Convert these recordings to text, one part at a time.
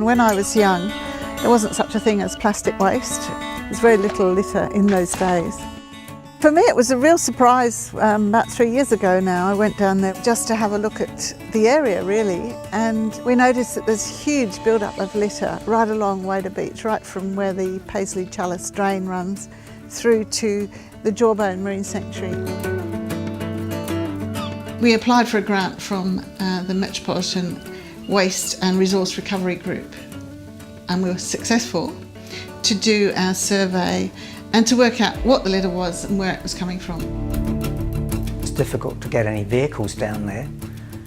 And when I was young, there wasn't such a thing as plastic waste. There was very little litter in those days. For me, it was a real surprise. About 3 years ago now, I went down there just to have a look at the area, really, and we noticed that there's huge build-up of litter right along Wader Beach, right from where the Paisley Chalice drain runs through to the Jawbone Marine Sanctuary. We applied for a grant from the Metropolitan Waste and Resource Recovery Group, and we were successful to do our survey and to work out what the litter was and where it was coming from. It's difficult to get any vehicles down there,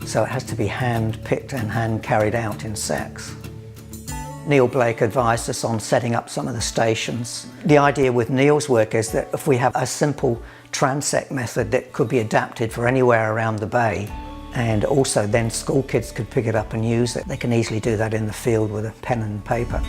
so it has to be hand-picked and hand-carried out in sacks. Neil Blake advised us on setting up some of the stations. The idea with Neil's work is that if we have a simple transect method that could be adapted for anywhere around the bay, and also then school kids could pick it up and use it, they can easily do that in the field with a pen and paper.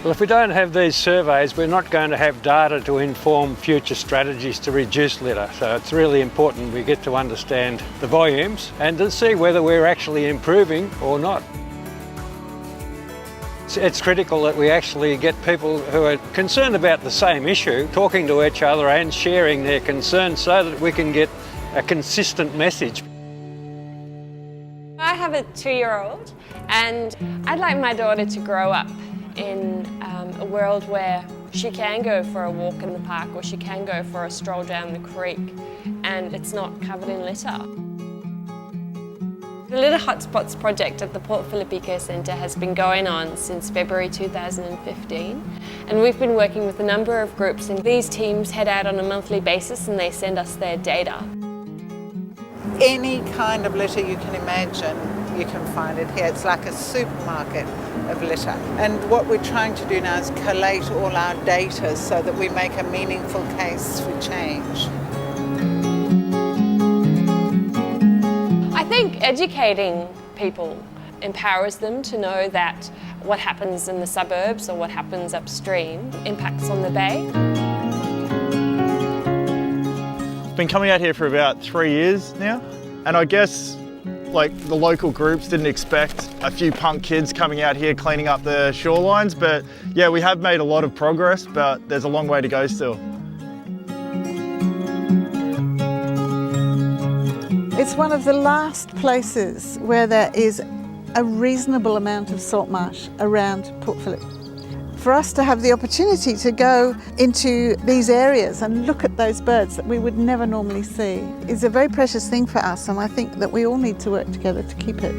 Well, if we don't have these surveys, we're not going to have data to inform future strategies to reduce litter. So it's really important we get to understand the volumes and to see whether we're actually improving or not. It's critical that we actually get people who are concerned about the same issue talking to each other and sharing their concerns so that we can get a consistent message. I have a 2-year-old and I'd like my daughter to grow up in a world where she can go for a walk in the park or she can go for a stroll down the creek and it's not covered in litter. The Litter Hotspots project at the Port Phillip Eco Centre has been going on since February 2015, and we've been working with a number of groups, and these teams head out on a monthly basis and they send us their data. Any kind of litter you can imagine, you can find it here. It's like a supermarket of litter. And what we're trying to do now is collate all our data so that we make a meaningful case for change. I think educating people empowers them to know that what happens in the suburbs or what happens upstream impacts on the bay. I've been coming out here for about 3 years now, and I guess like the local groups didn't expect a few punk kids coming out here cleaning up the shorelines, but yeah, we have made a lot of progress, but there's a long way to go still. It's one of the last places where there is a reasonable amount of salt marsh around Port Phillip. For us to have the opportunity to go into these areas and look at those birds that we would never normally see is a very precious thing for us, and I think that we all need to work together to keep it.